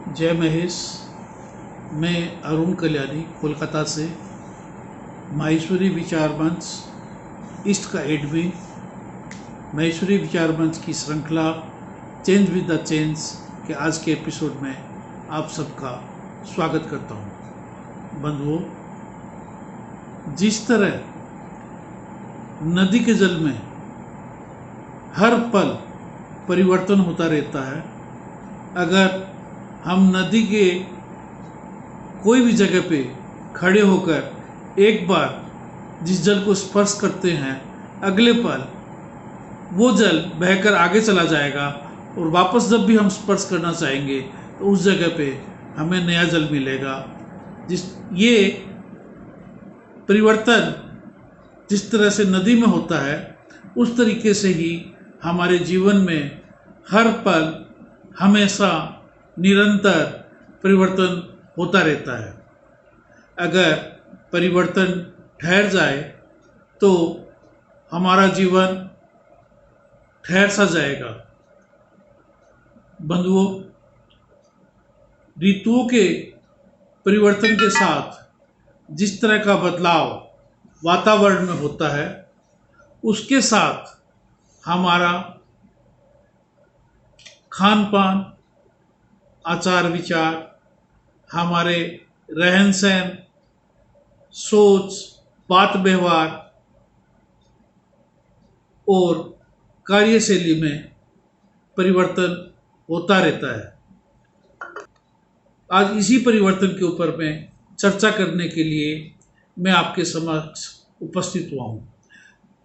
जय महेश। मैं अरुण कल्याणी कोलकाता से माहेश्वरी विचार मंच ईस्ट का एडमिन। माहेश्वरी विचार मंच की श्रृंखला चेंज विद द चेंज के आज के एपिसोड में आप सबका स्वागत करता हूँ। बंधुओं, जिस तरह नदी के जल में हर पल परिवर्तन होता रहता है, अगर हम नदी के कोई भी जगह पे खड़े होकर एक बार जिस जल को स्पर्श करते हैं, अगले पल वो जल बहकर आगे चला जाएगा और वापस जब भी हम स्पर्श करना चाहेंगे तो उस जगह पे हमें नया जल मिलेगा। ये परिवर्तन जिस तरह से नदी में होता है, उस तरीके से ही हमारे जीवन में हर पल हमेशा निरंतर परिवर्तन होता रहता है। अगर परिवर्तन ठहर जाए तो हमारा जीवन ठहर सा जाएगा। बंधुओं, ऋतुओं के परिवर्तन के साथ जिस तरह का बदलाव वातावरण में होता है, उसके साथ हमारा खान पान, आचार विचार, हमारे रहन सहन, सोच, बात व्यवहार और कार्यशैली में परिवर्तन होता रहता है। आज इसी परिवर्तन के ऊपर मैं चर्चा करने के लिए मैं आपके समक्ष उपस्थित हुआ हूँ।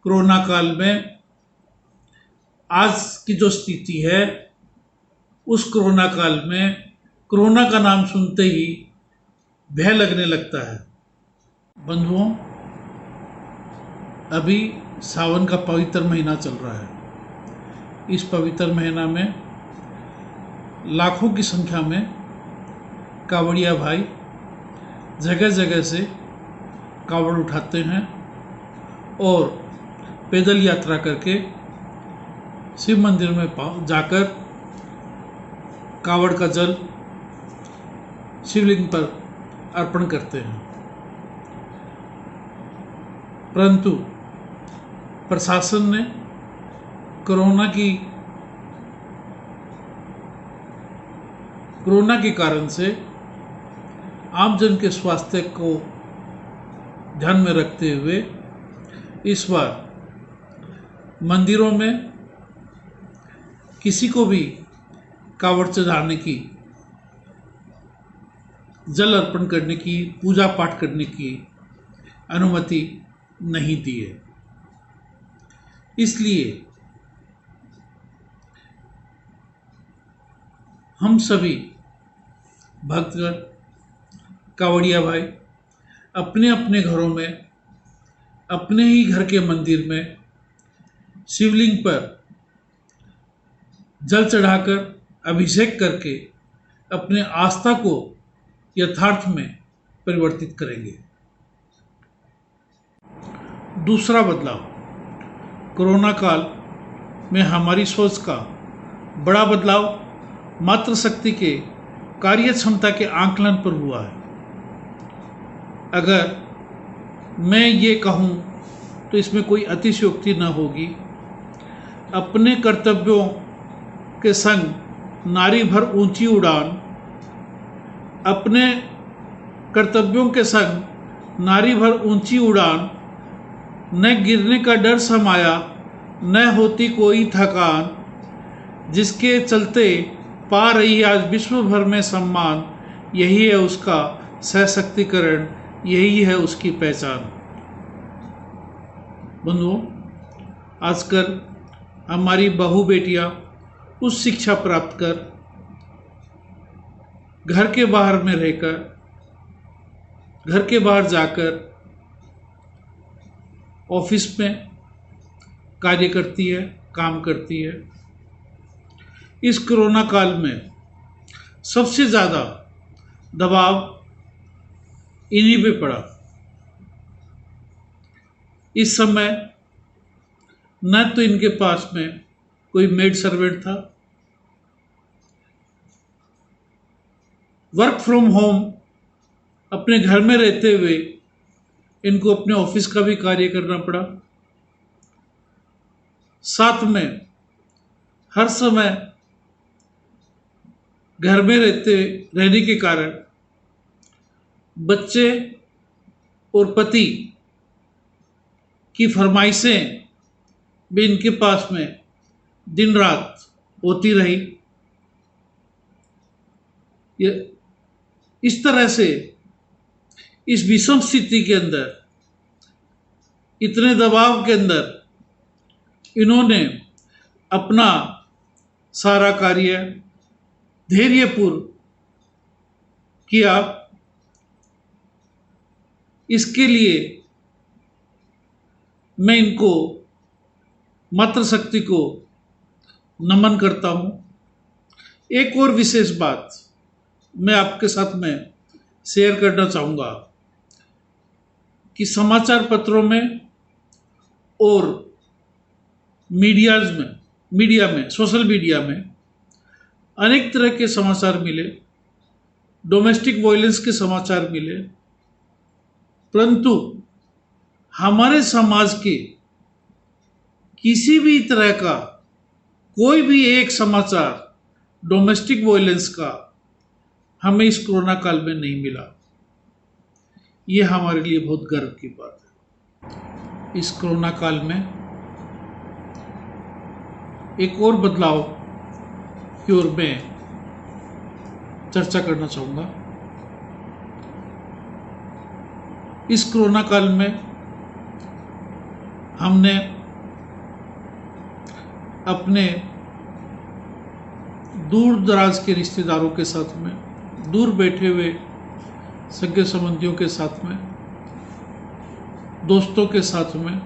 कोरोना काल में आज की जो स्थिति है, उस कोरोना काल में कोरोना का नाम सुनते ही भय लगने लगता है। बंधुओं, अभी सावन का पवित्र महीना चल रहा है। इस पवित्र महीना में लाखों की संख्या में कांवड़िया भाई जगह जगह से कांवड़ उठाते हैं और पैदल यात्रा करके शिव मंदिर में जाकर कांवड़ का जल शिवलिंग पर अर्पण करते हैं। परंतु प्रशासन ने कोरोना के कारण से आमजन के स्वास्थ्य को ध्यान में रखते हुए इस बार मंदिरों में किसी को भी कांवड़ चढ़ाने की, जल अर्पण करने की, पूजा पाठ करने की अनुमति नहीं दी है। इसलिए हम सभी भक्तगण, कांवड़िया भाई अपने अपने घरों में, अपने ही घर के मंदिर में शिवलिंग पर जल चढ़ाकर अभिषेक करके अपने आस्था को यथार्थ में परिवर्तित करेंगे। दूसरा बदलाव, कोरोना काल में हमारी सोच का बड़ा बदलाव मातृशक्ति के कार्य क्षमता के आकलन पर हुआ है। अगर मैं ये कहूँ तो इसमें कोई अतिशयोक्ति न होगी। अपने कर्तव्यों के संग नारी भर ऊंची उड़ान, अपने कर्तव्यों के संग नारी भर ऊंची उड़ान, न गिरने का डर समाया, न होती कोई थकान, जिसके चलते पा रही आज विश्व भर में सम्मान, यही है उसका सशक्तिकरण, यही है उसकी पहचान। बंधुओं, आजकल हमारी बहू बेटियां उच्च शिक्षा प्राप्त कर घर के बाहर में रहकर, घर के बाहर जाकर ऑफिस में कार्य करती है, काम करती है। इस कोरोना काल में सबसे ज़्यादा दबाव इन्हीं पे पड़ा। इस समय न तो इनके पास में कोई मेड सर्वेंट था, वर्क फ्रॉम होम अपने घर में रहते हुए इनको अपने ऑफिस का भी कार्य करना पड़ा। साथ में हर समय घर में रहने के कारण बच्चे और पति की फरमाइशें भी इनके पास में दिन रात होती रही। इस तरह से इस विषम स्थिति के अंदर, इतने दबाव के अंदर इन्होंने अपना सारा कार्य धैर्यपूर्वक किया। इसके लिए मैं इनको मातृशक्ति को नमन करता हूं। एक और विशेष बात मैं आपके साथ में शेयर करना चाहूँगा कि समाचार पत्रों में और मीडिया में सोशल मीडिया में अनेक तरह के समाचार मिले, डोमेस्टिक वायलेंस के समाचार मिले, परंतु हमारे समाज के किसी भी तरह का कोई भी एक समाचार डोमेस्टिक वायलेंस का हमें इस कोरोना काल में नहीं मिला। ये हमारे लिए बहुत गर्व की बात है। इस कोरोना काल में एक और बदलाव की ओर मैं चर्चा करना चाहूँगा। इस कोरोना काल में हमने अपने दूर दराज के रिश्तेदारों के साथ में, दूर बैठे हुए सगे संबंधियों के साथ में, दोस्तों के साथ में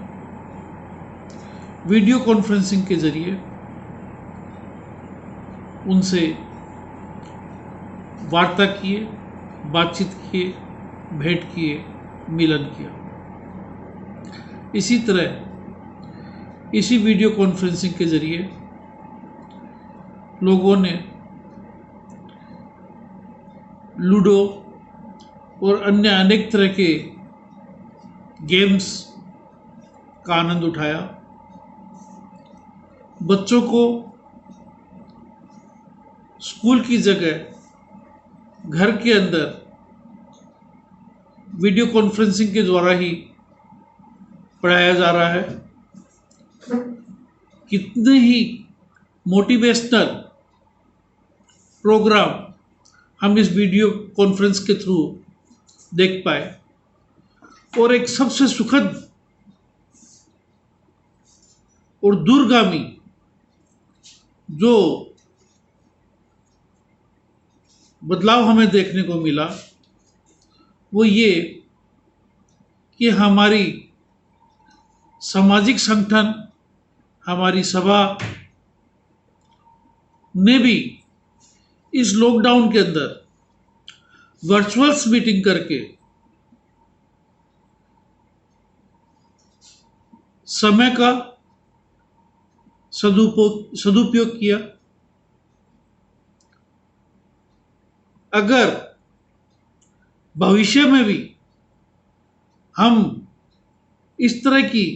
वीडियो कॉन्फ्रेंसिंग के जरिए उनसे वार्ता किए, बातचीत किए, भेंट किए, मिलन किया। इसी तरह इसी वीडियो कॉन्फ्रेंसिंग के जरिए लोगों ने लूडो और अन्य अनेक तरह के गेम्स का आनंद उठाया। बच्चों को स्कूल की जगह घर के अंदर वीडियो कॉन्फ्रेंसिंग के द्वारा ही पढ़ाया जा रहा है। कितने ही मोटिवेशनल प्रोग्राम हम इस वीडियो कॉन्फ्रेंस के थ्रू देख पाए, और एक सबसे सुखद और दूरगामी जो बदलाव हमें देखने को मिला वो ये कि हमारी सामाजिक संगठन, हमारी सभा ने भी इस लॉकडाउन के अंदर वर्चुअल मीटिंग करके समय का सदुपयोग किया। अगर भविष्य में भी हम इस तरह की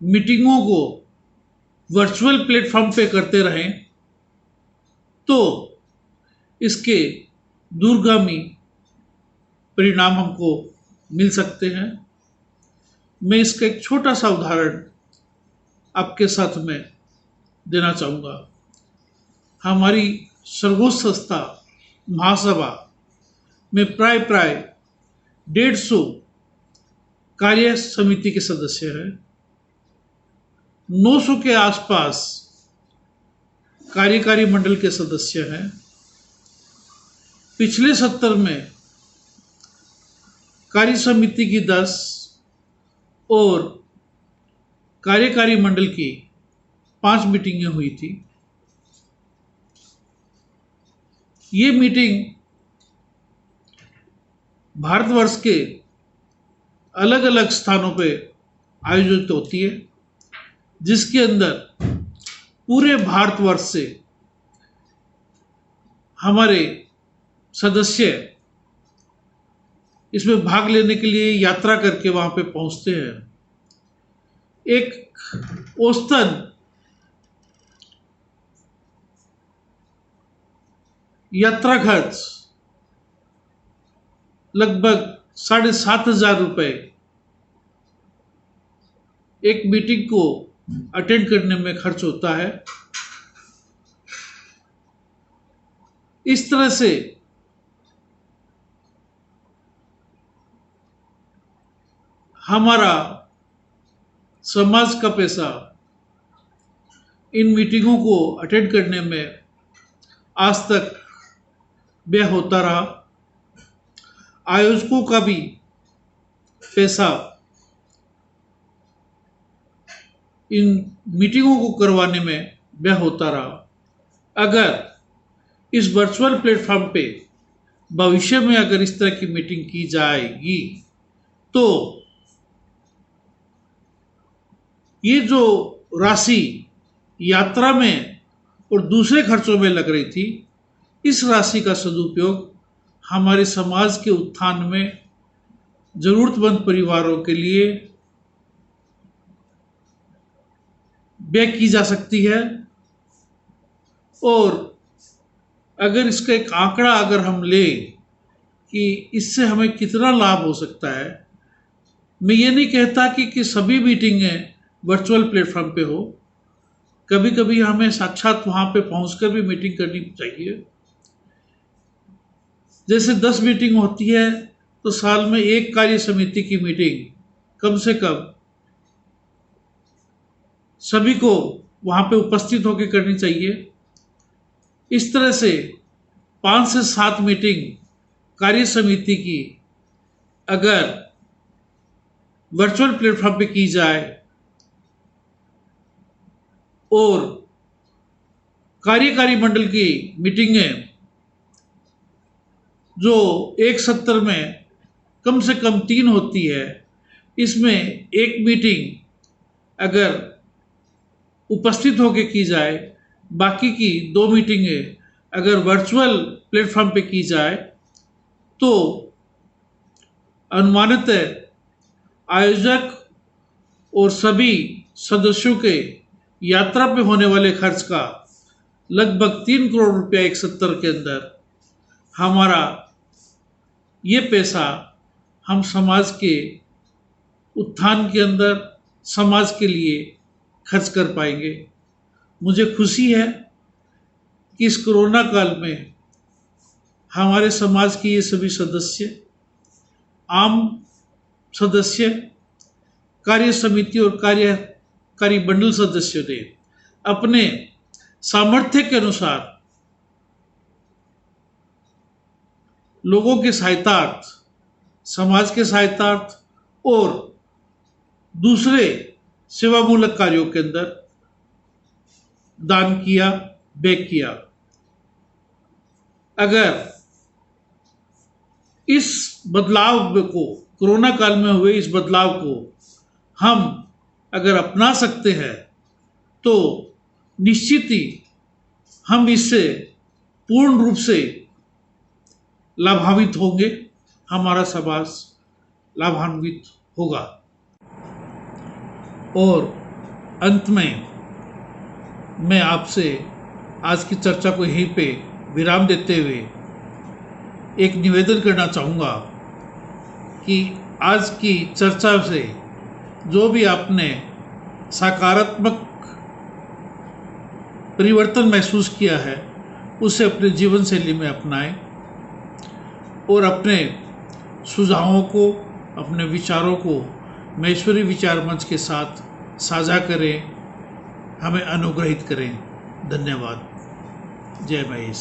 मीटिंगों को वर्चुअल प्लेटफॉर्म पे करते रहें तो इसके दूरगामी परिणाम हमको मिल सकते हैं। मैं इसका एक छोटा सा उदाहरण आपके साथ में देना चाहूँगा। हमारी सर्वोच्च संस्था महासभा में प्राय 150 कार्य समिति के सदस्य हैं। 900 के आसपास कार्यकारी मंडल के सदस्य हैं। पिछले सत्र में कार्य समिति की 10 और कार्यकारी मंडल की 5 मीटिंगें हुई थी। ये मीटिंग भारतवर्ष के अलग अलग स्थानों पे आयोजित होती है, जिसके अंदर पूरे भारतवर्ष से हमारे सदस्य इसमें भाग लेने के लिए यात्रा करके वहां पे पहुंचते हैं। एक औसतन यात्रा खर्च लगभग 7,500 रुपये एक मीटिंग को अटेंड करने में खर्च होता है। इस तरह से हमारा समाज का पैसा इन मीटिंगों को अटेंड करने में आज तक व्यय होता रहा। आयोजकों का भी पैसा इन मीटिंगों को करवाने में व्यय होता रहा। अगर इस वर्चुअल प्लेटफॉर्म पे भविष्य में अगर इस तरह की मीटिंग की जाएगी तो ये जो राशि यात्रा में और दूसरे खर्चों में लग रही थी, इस राशि का सदुपयोग हमारे समाज के उत्थान में जरूरतमंद परिवारों के लिए व्यय की जा सकती है। और अगर इसका एक आंकड़ा अगर हम लें कि इससे हमें कितना लाभ हो सकता है, मैं ये नहीं कहता कि सभी मीटिंगें वर्चुअल प्लेटफॉर्म पे हो। कभी कभी हमें साक्षात वहाँ पे पहुँचकर भी मीटिंग करनी चाहिए। जैसे 10 मीटिंग होती है तो साल में एक कार्य समिति की मीटिंग कम से कम सभी को वहाँ पे उपस्थित होकर करनी चाहिए। इस तरह से 5 से 7 मीटिंग कार्य समिति की अगर वर्चुअल प्लेटफॉर्म पे की जाए और कार्यकारी मंडल की मीटिंगें जो एक सत्र में कम से कम 3 होती है, इसमें एक मीटिंग अगर उपस्थित होकर की जाए, बाकी की 2 मीटिंगें अगर वर्चुअल प्लेटफॉर्म पे की जाए तो अनुमानित आयोजक और सभी सदस्यों के यात्रा पे होने वाले खर्च का लगभग 3 करोड़ रुपया एक सत्र के अंदर हमारा ये पैसा हम समाज के उत्थान के अंदर समाज के लिए खर्च कर पाएंगे। मुझे खुशी है कि इस कोरोना काल में हमारे समाज के ये सभी सदस्य, आम सदस्य, कार्य समिति और कार्यकारी मंडल सदस्यों ने अपने सामर्थ्य के अनुसार लोगों के सहायतार्थ, समाज के सहायतार्थ और दूसरे सेवामूलक कार्यों के अंदर दान किया, व्यय किया। अगर इस बदलाव को, कोरोना काल में हुए इस बदलाव को हम अगर अपना सकते हैं तो निश्चित ही हम इससे पूर्ण रूप से लाभान्वित होंगे, हमारा समाज लाभान्वित होगा। और अंत में मैं आपसे आज की चर्चा को यहीं पे विराम देते हुए एक निवेदन करना चाहूँगा कि आज की चर्चा से जो भी आपने सकारात्मक परिवर्तन महसूस किया है उसे अपने जीवन शैली में अपनाएं और अपने सुझावों को, अपने विचारों को महेश्वरी विचार मंच के साथ साझा करें, हमें अनुग्रहित करें। धन्यवाद। जय महेश।